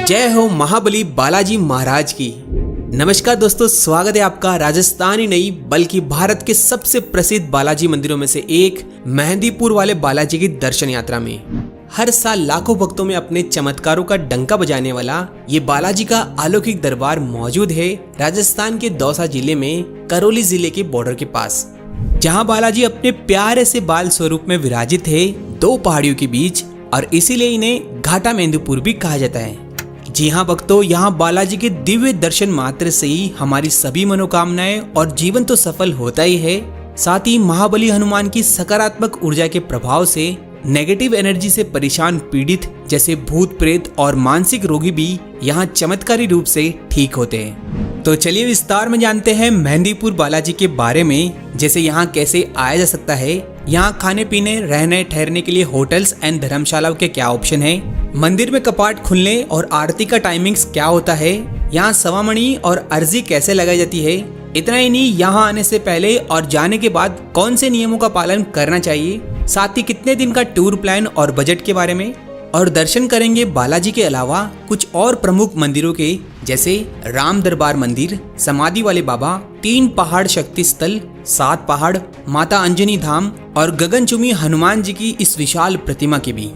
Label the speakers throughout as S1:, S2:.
S1: जय हो महाबली बालाजी महाराज की। नमस्कार दोस्तों, स्वागत है आपका राजस्थान ही नहीं बल्कि भारत के सबसे प्रसिद्ध बालाजी मंदिरों में से एक मेहंदीपुर वाले बालाजी की दर्शन यात्रा में हर साल लाखों भक्तों में अपने चमत्कारों का डंका बजाने वाला ये बालाजी का अलौकिक दरबार मौजूद है राजस्थान के दौसा जिले में करौली जिले के बॉर्डर के पास, जहां बालाजी अपने प्यारे से बाल स्वरूप में विराजित है दो पहाड़ियों के बीच, और इसीलिए इन्हें घाटा मेहंदीपुर भी कहा जाता है। जी हाँ भक्तों, यहाँ बालाजी के दिव्य दर्शन मात्र से ही हमारी सभी मनोकामनाएं और जीवन तो सफल होता ही है, साथ ही महाबली हनुमान की सकारात्मक ऊर्जा के प्रभाव से नेगेटिव एनर्जी से परेशान पीड़ित जैसे भूत प्रेत और मानसिक रोगी भी यहाँ चमत्कारी रूप से ठीक होते हैं। तो चलिए विस्तार में जानते हैं मेहंदीपुर बालाजी के बारे में, जैसे यहाँ कैसे आया जा सकता है, यहाँ खाने पीने रहने ठहरने के लिए होटल्स एंड धर्मशालाओं के क्या ऑप्शन है, मंदिर में कपाट खुलने और आरती का टाइमिंग्स क्या होता है, यहाँ सवामणि और अर्जी कैसे लगाई जाती है। इतना ही नहीं, यहाँ आने से पहले और जाने के बाद कौन से नियमों का पालन करना चाहिए, साथ ही कितने दिन का टूर प्लान और बजट के बारे में, और दर्शन करेंगे बालाजी के अलावा कुछ और प्रमुख मंदिरों के, जैसे राम दरबार मंदिर, समाधि वाले बाबा, 3 पहाड़ शक्ति स्थल, 7 पहाड़, माता अंजनी धाम और गगनचुंबी हनुमान जी की इस विशाल प्रतिमा की भी।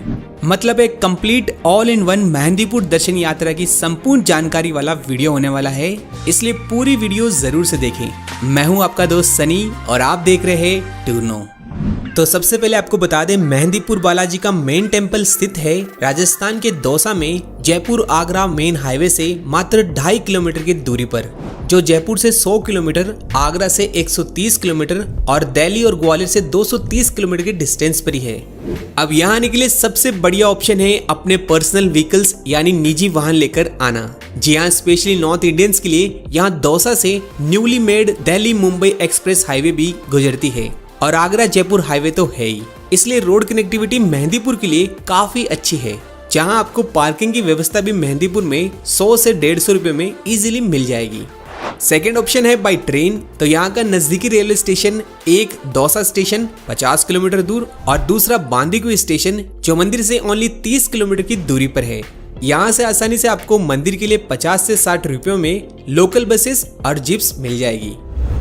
S1: मतलब एक complete all in one Mehandipur दर्शन यात्रा की संपूर्ण जानकारी वाला वीडियो होने वाला है, इसलिए पूरी वीडियो जरूर से देखें। मैं हूं आपका दोस्त सनी और आप देख रहे हैं टूरनो। तो सबसे पहले आपको बता दें, मेहंदीपुर बालाजी का मेन टेम्पल स्थित है राजस्थान के दौसा में जयपुर आगरा मेन हाईवे से मात्र 2.5 किलोमीटर की दूरी पर, जो जयपुर से 100 किलोमीटर, आगरा से 130 किलोमीटर और दिल्ली और ग्वालियर से 230 किलोमीटर के डिस्टेंस पर ही है। अब यहाँ आने के लिए सबसे बढ़िया ऑप्शन है अपने पर्सनल व्हीकल्स यानी निजी वाहन लेकर आना। जी हाँ, स्पेशली नॉर्थ इंडियंस के लिए यहाँ दौसा से newly made Delhi Mumbai express highway भी गुजरती है और आगरा जयपुर हाईवे तो है ही, इसलिए रोड कनेक्टिविटी मेहंदीपुर के लिए काफी अच्छी है, जहां आपको पार्किंग की व्यवस्था भी मेहंदीपुर में 100 से 150 रुपए में इजीली मिल जाएगी। सेकेंड ऑप्शन है बाय ट्रेन। तो यहाँ का नजदीकी रेलवे स्टेशन एक दौसा स्टेशन 50 किलोमीटर दूर और दूसरा बांदीकुई स्टेशन जो मंदिर से ओनली 30 किलोमीटर की दूरी पर है। यहाँ से आसानी से आपको मंदिर के लिए 50 से 60 रुपयों में लोकल बसेस और जिप्स मिल जाएगी।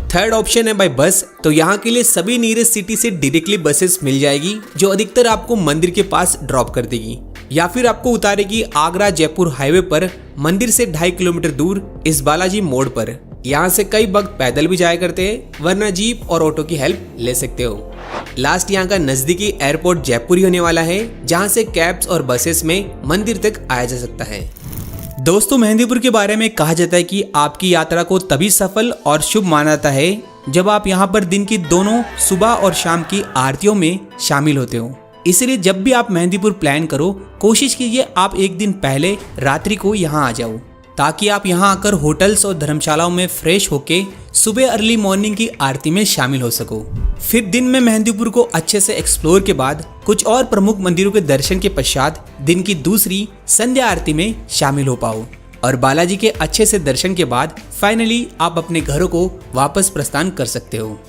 S1: थर्ड ऑप्शन है बाय बस। तो यहाँ के लिए सभी नियरेस्ट सिटी से डायरेक्टली बसेस मिल जाएगी, जो अधिकतर आपको मंदिर के पास ड्रॉप कर देगी या फिर आपको उतारेगी आगरा जयपुर हाईवे पर मंदिर से 2.5 किलोमीटर दूर इस बालाजी मोड़ पर। यहाँ से कई भक्त पैदल भी जाया करते हैं, वरना जीप और ऑटो की हेल्प ले सकते हो। लास्ट यहाँ का नजदीकी एयरपोर्ट जयपुर ही होने वाला है, जहाँ से कैब्स और बसेस में मंदिर तक आया जा सकता है। दोस्तों, मेहंदीपुर के बारे में कहा जाता है कि आपकी यात्रा को तभी सफल और शुभ माना जाता है जब आप यहाँ पर दिन की दोनों सुबह और शाम की आरतियों में शामिल होते हो। इसलिए जब भी आप मेहंदीपुर प्लान करो, कोशिश कीजिए आप एक दिन पहले रात्रि को यहाँ आ जाओ, ताकि आप यहाँ आकर होटल्स और धर्मशालाओं में फ्रेश होके सुबह अर्ली मॉर्निंग की आरती में शामिल हो सको। फिर दिन में मेहंदीपुर को अच्छे से एक्सप्लोर के बाद कुछ और प्रमुख मंदिरों के दर्शन के पश्चात दिन की दूसरी संध्या आरती में शामिल हो पाओ और बालाजी के अच्छे से दर्शन के बाद फाइनली आप अपने घरों को वापस प्रस्थान कर सकते हो।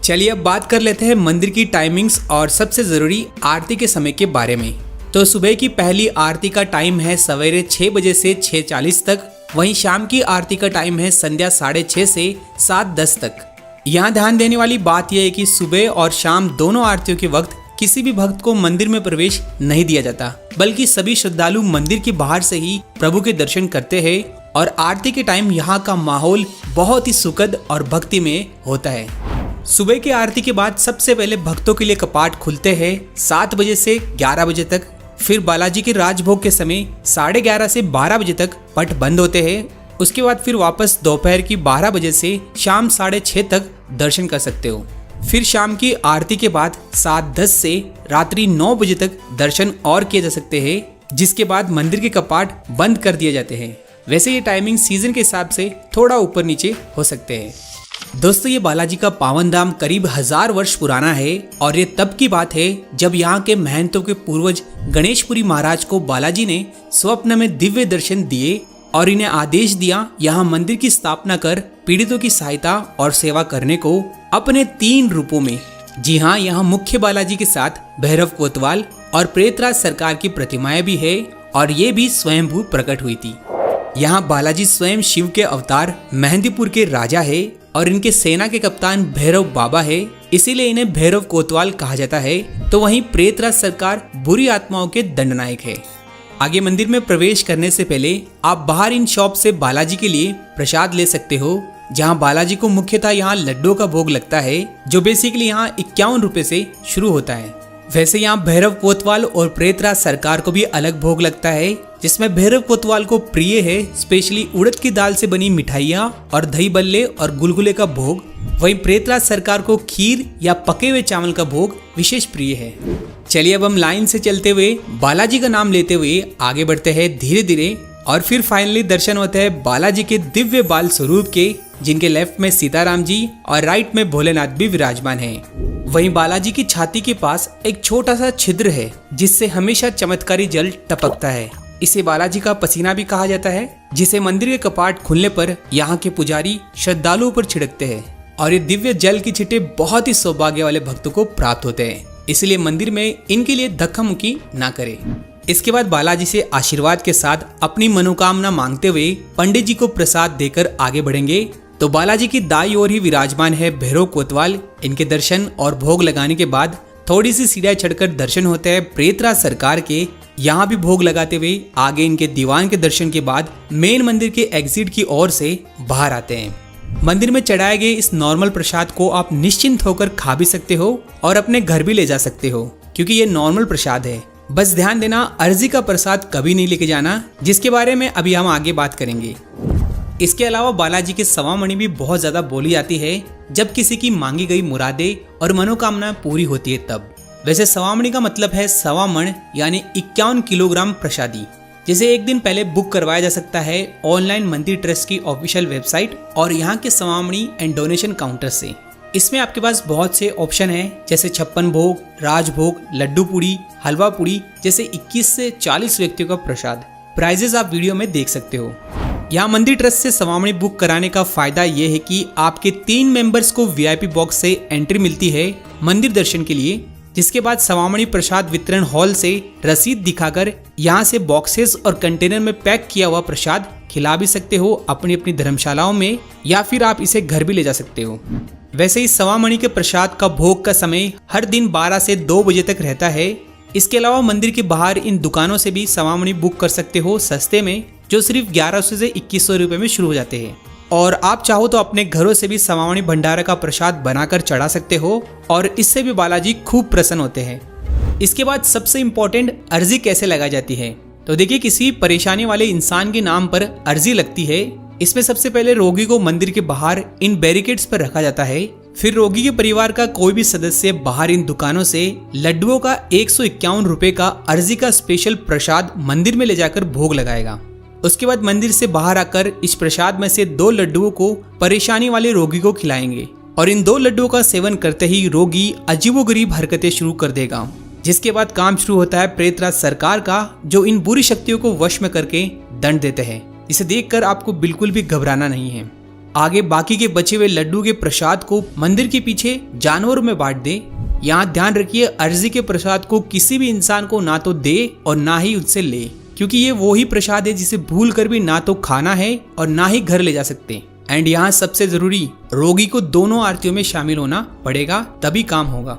S1: चलिए अब बात कर लेते हैं मंदिर की टाइमिंग्स और सबसे जरूरी आरती के समय के बारे में। तो सुबह की पहली आरती का टाइम है सवेरे 6 बजे से 6:40 तक, वहीं शाम की आरती का टाइम है संध्या 6:30 से 7:10 तक। यहाँ ध्यान देने वाली बात यह है कि सुबह और शाम दोनों आरतियों के वक्त किसी भी भक्त को मंदिर में प्रवेश नहीं दिया जाता, बल्कि सभी श्रद्धालु मंदिर के बाहर से ही प्रभु के दर्शन करते हैं और आरती के टाइम यहाँ का माहौल बहुत ही सुखद और भक्तिमय होता है। सुबह की आरती के बाद सबसे पहले भक्तों के लिए कपाट खुलते हैं 7 बजे से 11 बजे तक। फिर बालाजी के राजभोग के समय 11:30 से 12 बजे तक पट बंद होते हैं। उसके बाद फिर वापस दोपहर की 12 बजे से शाम 6:30 तक दर्शन कर सकते हो। फिर शाम की आरती के बाद 7:10 से रात्रि 9 बजे तक दर्शन और किए जा सकते हैं, जिसके बाद मंदिर के कपाट बंद कर दिए जाते हैं। वैसे ये टाइमिंग सीजन के हिसाब से थोड़ा ऊपर नीचे हो सकते हैं। दोस्तों, ये बालाजी का पावन धाम करीब 1000 वर्ष पुराना है और ये तब की बात है जब यहाँ के महंतों के पूर्वज गणेशपुरी महाराज को बालाजी ने स्वप्न में दिव्य दर्शन दिए और इन्हें आदेश दिया यहाँ मंदिर की स्थापना कर पीड़ितों की सहायता और सेवा करने को अपने 3 रूपों में। जी हाँ, यहाँ मुख्य बालाजी के साथ भैरव कोतवाल और प्रेतराज सरकार की प्रतिमाएं भी है और ये भी स्वयंभू प्रकट हुई थी। यहाँ बालाजी स्वयं शिव के अवतार मेहंदीपुर के राजा है और इनके सेना के कप्तान भैरव बाबा है, इसीलिए इन्हें भैरव कोतवाल कहा जाता है। तो वहीं प्रेतराज सरकार बुरी आत्माओं के दंडनायक है। आगे मंदिर में प्रवेश करने से पहले आप बाहर इन शॉप से बालाजी के लिए प्रसाद ले सकते हो, जहां बालाजी को मुख्यतः यहाँ लड्डू का भोग लगता है, जो बेसिकली यहाँ 51 रुपए से शुरू होता है। वैसे यहाँ भैरव कोतवाल और प्रेतराज सरकार को भी अलग भोग लगता है, जिसमें भैरव कोतवाल को प्रिय है स्पेशली उड़द की दाल से बनी मिठाइयाँ और दही बल्ले और गुलगुले का भोग। वहीं प्रेतराज सरकार को खीर या पके हुए चावल का भोग विशेष प्रिय है। चलिए अब हम लाइन से चलते हुए बालाजी का नाम लेते हुए आगे बढ़ते हैं धीरे धीरे, और फिर फाइनली दर्शन होते हैं बालाजी के दिव्य बाल स्वरूप के, जिनके लेफ्ट में सीताराम जी और राइट में भोलेनाथ भी विराजमान हैं। वहीं बालाजी की छाती के पास एक छोटा सा छिद्र है, जिससे हमेशा चमत्कारी जल टपकता है। इसे बालाजी का पसीना भी कहा जाता है, जिसे मंदिर के कपाट खुलने पर यहाँ के पुजारी श्रद्धालुओं पर छिड़कते हैं, और ये दिव्य जल की छींटे बहुत ही सौभाग्य वाले भक्तों को प्राप्त होते हैं, इसलिए मंदिर में इनके लिए धक्का मुक्की ना करें। इसके बाद बालाजी से आशीर्वाद के साथ अपनी मनोकामना मांगते हुए पंडित जी को प्रसाद देकर आगे बढ़ेंगे। तो बालाजी की दाई ओर ही विराजमान है भैरव कोतवाल। इनके दर्शन और भोग लगाने के बाद थोड़ी सी सीढ़ियां चढ़कर दर्शन होते हैं प्रेतराज सरकार के। यहाँ भी भोग लगाते हुए आगे इनके दीवान के दर्शन के बाद मेन मंदिर के एग्जिट की ओर से बाहर आते हैं। मंदिर में चढ़ाए गए इस नॉर्मल प्रसाद को आप निश्चिंत होकर खा भी सकते हो और अपने घर भी ले जा सकते हो, क्योंकि ये नॉर्मल प्रसाद है। बस ध्यान देना, अर्जी का प्रसाद कभी नहीं लेके जाना, जिसके बारे में अभी हम आगे बात करेंगे। इसके अलावा बालाजी के सवामणि भी बहुत ज्यादा बोली जाती है जब किसी की मांगी गई मुरादें और मनोकामना पूरी होती है तब। वैसे सवामणि का मतलब है सवा मण यानी 51 किलोग्राम प्रसादी, जिसे एक दिन पहले बुक करवाया जा सकता है ऑनलाइन मंदिर ट्रस्ट की ऑफिशियल वेबसाइट और यहाँ के सवामणि एंड डोनेशन काउंटर से। इसमें आपके पास बहुत से ऑप्शन हैं, जैसे 56 भोग, राजभोग, लड्डू पूड़ी, हलवा पूड़ी, जैसे 21 से 40 व्यक्तियों का प्रसाद। प्राइजेस आप वीडियो में देख सकते हो। यहाँ मंदिर ट्रस्ट से सवामणि बुक कराने का फायदा ये है कि आपके 3 मेंबर्स को वीआईपी बॉक्स से एंट्री मिलती है मंदिर दर्शन के लिए, जिसके बाद सवामणि प्रसाद वितरण हॉल से रसीद दिखाकर यहाँ से बॉक्सेस और कंटेनर में पैक किया हुआ प्रसाद खिला भी सकते हो अपनी अपनी धर्मशालाओं में, या फिर आप इसे घर भी ले जा सकते हो। वैसे इस सवामणि के प्रसाद का भोग का समय हर दिन 12 से 2 बजे तक रहता है। इसके अलावा मंदिर के बाहर इन दुकानों से भी सवामणि बुक कर सकते हो सस्ते में, जो सिर्फ 1100 से 2100 रुपए में शुरू हो जाते हैं। और आप चाहो तो अपने घरों से भी सवामणि भंडारा का प्रसाद बनाकर चढ़ा सकते हो, और इससे भी बालाजी खूब प्रसन्न होते हैं। इसके बाद सबसे इम्पोर्टेंट, अर्जी कैसे लगाई जाती है। तो देखिए, किसी परेशानी वाले इंसान के नाम पर अर्जी लगती है। इसमें सबसे पहले रोगी को मंदिर के बाहर इन बैरिकेड्स पर रखा जाता है। फिर रोगी के परिवार का कोई भी सदस्य बाहर इन दुकानों से लड्डुओं का 151 रुपए का अर्जी का स्पेशल प्रसाद मंदिर में ले जाकर भोग लगाएगा। उसके बाद मंदिर से बाहर आकर इस प्रसाद में से 2 लड्डुओं को परेशानी वाले रोगी को खिलाएंगे, और इन 2 लड्डुओं का सेवन करते ही रोगी अजीबोगरीब हरकतें शुरू कर देगा, जिसके बाद काम शुरू होता है प्रेतराज सरकार का, जो इन बुरी शक्तियों को वश में करके दंड देते हैं। इसे देखकर आपको बिल्कुल भी घबराना नहीं है। आगे बाकी के बचे हुए लड्डू के प्रसाद को मंदिर के पीछे जानवरों में बांट दे। यहाँ ध्यान रखिए, अर्जी के प्रसाद को किसी भी इंसान को ना तो दे और ना ही उससे ले, क्योंकि ये वो ही प्रसाद है जिसे भूल कर भी ना तो खाना है और ना ही घर ले जा सकते। एंड यहाँ सबसे जरूरी, रोगी को दोनों आरतियों में शामिल होना पड़ेगा, तभी काम होगा।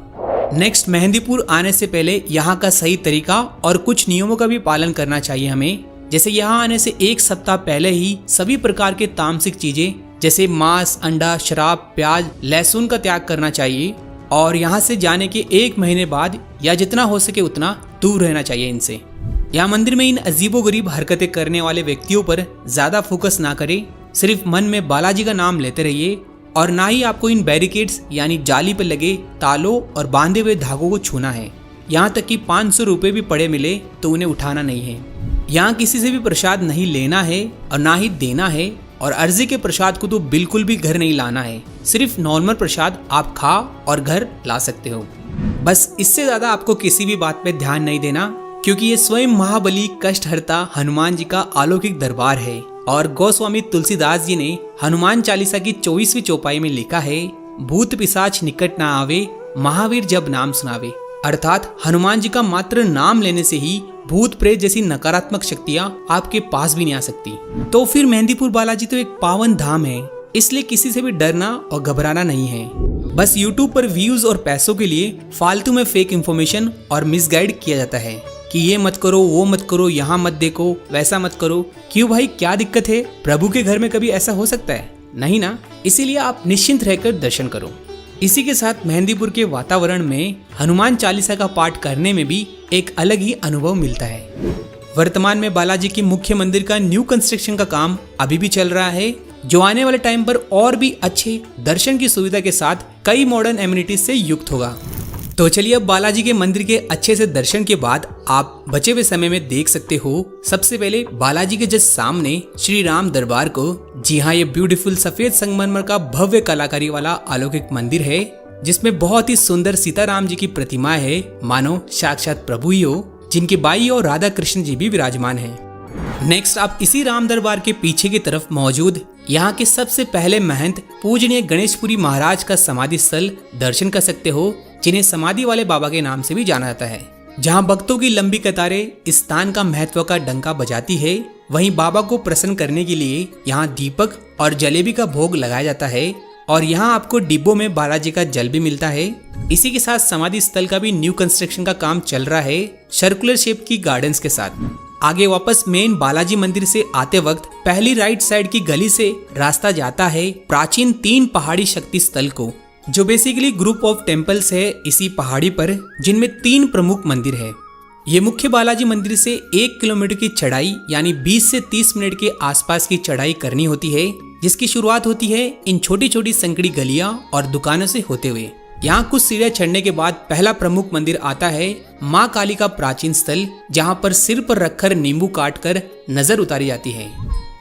S1: नेक्स्ट, मेहंदीपुर आने से पहले यहाँ का सही तरीका और कुछ नियमों का भी पालन करना चाहिए हमें। जैसे यहाँ आने से 1 सप्ताह पहले ही सभी प्रकार के तामसिक चीजें जैसे मांस, अंडा, शराब, प्याज, लहसुन का त्याग करना चाहिए, और यहाँ से जाने के 1 महीने बाद या जितना हो सके उतना दूर रहना चाहिए इनसे। यहाँ मंदिर में इन अजीबोगरीब हरकतें करने वाले व्यक्तियों पर ज्यादा फोकस ना करें, सिर्फ मन में बालाजी का नाम लेते रहिए, और ना ही आपको इन बैरिकेड्स यानी जाली पर लगे तालों और बांधे हुए धागों को छूना है। यहाँ तक कि 500 रुपए भी पड़े मिले तो उन्हें उठाना नहीं है। यहाँ किसी से भी प्रसाद नहीं लेना है और ना ही देना है, और अर्जी के प्रसाद को तो बिल्कुल भी घर नहीं लाना है। सिर्फ नॉर्मल प्रसाद आप खा और घर ला सकते हो, बस इससे ज्यादा आपको किसी भी बात पे ध्यान नहीं देना, क्योंकि ये स्वयं महाबली कष्टहर्ता हनुमान जी का अलौकिक दरबार है। और गोस्वामी तुलसीदास जी ने हनुमान चालीसा की 24वीं चौपाई में लिखा है, भूत पिशाच निकट ना आवे, महावीर जब नाम सुनावे। अर्थात हनुमान जी का मात्र नाम लेने से ही भूत प्रेत जैसी नकारात्मक शक्तियाँ आपके पास भी नहीं आ सकती। तो फिर मेहंदीपुर बालाजी तो एक पावन धाम है, इसलिए किसी से भी डरना और घबराना नहीं है। बस YouTube पर व्यूज और पैसों के लिए फालतू में फेक इंफॉर्मेशन और मिसगाइड किया जाता है कि ये मत करो, वो मत करो, यहाँ मत देखो, वैसा मत करो। क्यों भाई, क्या दिक्कत है? प्रभु के घर में कभी ऐसा हो सकता है? नहीं ना। इसीलिए आप निश्चिंत रहकर दर्शन करो। इसी के साथ मेहंदीपुर के वातावरण में हनुमान चालीसा का पाठ करने में भी एक अलग ही अनुभव मिलता है। वर्तमान में बालाजी की मुख्य मंदिर का न्यू कंस्ट्रक्शन का काम अभी भी चल रहा है, जो आने वाले टाइम पर और भी अच्छे दर्शन की सुविधा के साथ कई मॉडर्न एमिनिटीज से युक्त होगा। तो चलिए अब बालाजी के मंदिर के अच्छे से दर्शन के बाद आप बचे हुए समय में देख सकते हो सबसे पहले बालाजी के जस्ट सामने श्री राम दरबार को। जी हाँ, ये ब्यूटीफुल सफेद संगमरमर का भव्य कलाकारी वाला अलौकिक मंदिर है, जिसमें बहुत ही सुंदर सीताराम जी की प्रतिमा है, मानो साक्षात प्रभु ही हो, जिनकी बाई और राधा कृष्ण जी भी विराजमान है। नेक्स्ट आप इसी राम दरबार के पीछे की तरफ मौजूद यहाँ के सबसे पहले महंत पूजनीय गणेशपुरी महाराज का समाधि स्थल दर्शन कर सकते हो, जिन्हें समाधि वाले बाबा के नाम से भी जाना जाता है। जहाँ भक्तों की लंबी कतारें इस स्थान का महत्व का डंका बजाती है, वहीं बाबा को प्रसन्न करने के लिए यहाँ दीपक और जलेबी का भोग लगाया जाता है और यहाँ आपको डिब्बों में बालाजी का जल भी मिलता है। इसी के साथ समाधि स्थल का भी न्यू कंस्ट्रक्शन का काम चल रहा है, सर्कुलर शेप की गार्डन्स के साथ। आगे वापस मेन बालाजी मंदिर से आते वक्त पहली राइट साइड की गली से रास्ता जाता है प्राचीन 3 पहाड़ी शक्ति स्थल को, जो बेसिकली ग्रुप ऑफ टेम्पल्स है इसी पहाड़ी पर, जिनमें 3 प्रमुख मंदिर है। ये मुख्य बालाजी मंदिर से 1 किलोमीटर की चढ़ाई यानी 20 से 30 मिनट के आसपास की चढ़ाई करनी होती है, जिसकी शुरुआत होती है इन छोटी छोटी संकड़ी गलियां और दुकानों से होते हुए। यहाँ कुछ सीढ़ियां चढ़ने के बाद पहला प्रमुख मंदिर आता है माँ काली का प्राचीन स्थल, जहाँ पर सिर पर रखकर नींबू काट कर नजर उतारी जाती है।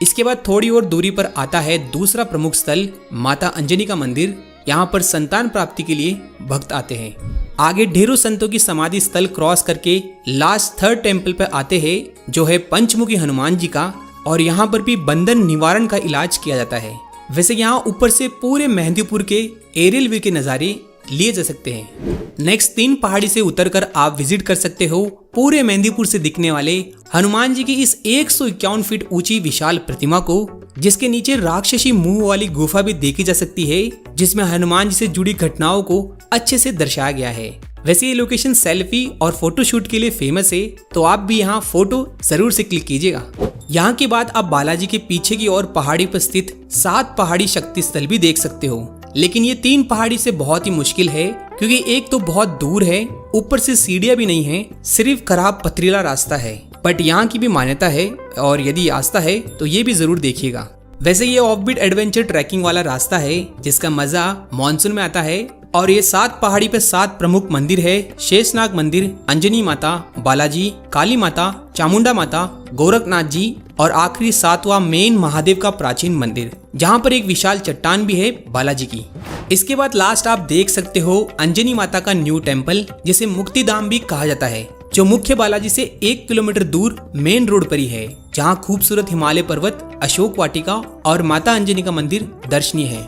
S1: इसके बाद थोड़ी और दूरी पर आता है दूसरा प्रमुख स्थल माता अंजनी का मंदिर। यहाँ पर संतान प्राप्ति के लिए भक्त आते हैं। आगे ढेरों संतों की समाधि स्थल क्रॉस करके लास्ट 3rd टेम्पल पर आते हैं, जो है पंचमुखी हनुमान जी का, और यहाँ पर भी बंधन निवारण का इलाज किया जाता है। वैसे यहाँ ऊपर से पूरे मेहंदीपुर के एरियल व्यू के नज़ारे लिए जा सकते हैं। नेक्स्ट 3 पहाड़ी से उतरकर आप विजिट कर सकते हो पूरे मेहंदीपुर से दिखने वाले हनुमान जी की इस 151 फीट ऊंची विशाल प्रतिमा को, जिसके नीचे राक्षसी मुंह वाली गुफा भी देखी जा सकती है, जिसमें हनुमान जी से जुड़ी घटनाओं को अच्छे से दर्शाया गया है। वैसे ये लोकेशन सेल्फी और फोटोशूट के लिए फेमस है, तो आप भी यहाँ फोटो जरूर से क्लिक कीजिएगा। यहाँ के बाद आप बालाजी के पीछे की ओर पहाड़ी पर स्थित 7 पहाड़ी शक्ति स्थल भी देख सकते हो, लेकिन ये 3 पहाड़ी से बहुत ही मुश्किल है, क्योंकि एक तो बहुत दूर है, ऊपर से सीढ़ियां भी नहीं है, सिर्फ खराब पथरीला रास्ता है। बट यहाँ की भी मान्यता है, और यदि आस्था है तो ये भी जरूर देखिएगा। वैसे ये ऑफबीट एडवेंचर ट्रैकिंग वाला रास्ता है, जिसका मजा मानसून में आता है। और ये 7 पहाड़ी पे 7 प्रमुख मंदिर है, शेषनाग मंदिर, अंजनी माता, बालाजी, काली माता, चामुंडा माता, गोरखनाथ जी, और आखिरी 7वां मेन महादेव का प्राचीन मंदिर, जहाँ पर एक विशाल चट्टान भी है बालाजी की। इसके बाद लास्ट आप देख सकते हो अंजनी माता का न्यू टेम्पल, जिसे मुक्तिधाम भी कहा जाता है, जो मुख्य बालाजी से 1 किलोमीटर दूर मेन रोड पर ही है, जहाँ खूबसूरत हिमालय पर्वत, अशोक वाटिका और माता अंजनी का मंदिर दर्शनीय है।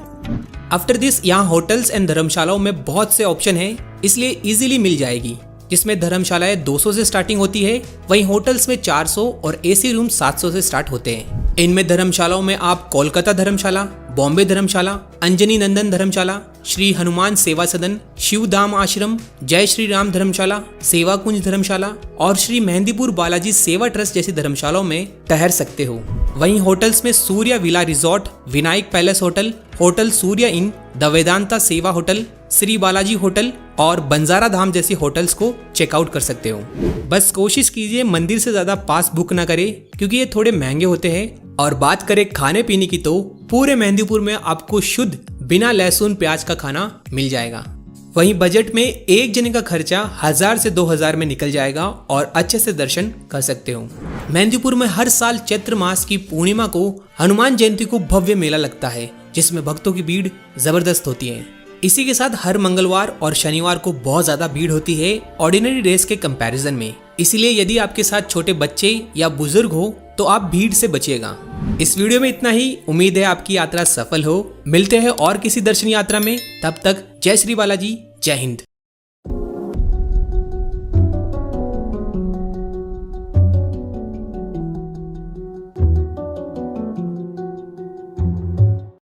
S1: आफ्टर दिस यहाँ होटल्स एंड धर्मशालाओं में बहुत से ऑप्शन है, इसलिए इजीली मिल जाएगी, जिसमें धर्मशालाएं 200 से स्टार्टिंग होती है, वहीं होटल्स में 400 और एसी रूम 700 से स्टार्ट होते हैं। इनमें धर्मशालाओं में आप कोलकाता धर्मशाला, बॉम्बे धर्मशाला, अंजनी नंदन धर्मशाला, श्री हनुमान सेवा सदन, शिवधाम आश्रम, जय श्री राम धर्मशाला, सेवा कुंज धर्मशाला और श्री मेहंदीपुर बालाजी सेवा ट्रस्ट जैसी धर्मशालाओं में ठहर सकते हो। वहीं होटल्स में Surya villa resort, Vinayak palace hotel, hotel Surya in, the Vedanta सेवा होटल, श्री बालाजी होटल और बंजारा धाम जैसी होटल्स को चेकआउट कर सकते हो। बस कोशिश कीजिए मंदिर से ज्यादा पास बुक ना करें, क्योंकि ये थोड़े महंगे होते हैं। और बात करें खाने पीने की, तो पूरे मेहंदीपुर में आपको शुद्ध बिना लहसुन प्याज का खाना मिल जाएगा। वहीं बजट में एक जने का खर्चा 1000 से 2000 में निकल जाएगा और अच्छे से दर्शन कर सकते हो। मेहंदीपुर में हर साल चैत्र मास की पूर्णिमा को हनुमान जयंती को भव्य मेला लगता है, जिसमें भक्तों की भीड़ जबरदस्त होती है। इसी के साथ हर मंगलवार और शनिवार को बहुत ज्यादा भीड़ होती है ऑर्डिनरी डेज के कंपैरिजन में। इसीलिए यदि आपके साथ छोटे बच्चे या बुजुर्ग हो तो आप भीड़ से बचिएगा। इस वीडियो में इतना ही। उम्मीद है आपकी यात्रा सफल हो। मिलते हैं और किसी दर्शन यात्रा में। तब तक जय श्री बालाजी, जय हिंद।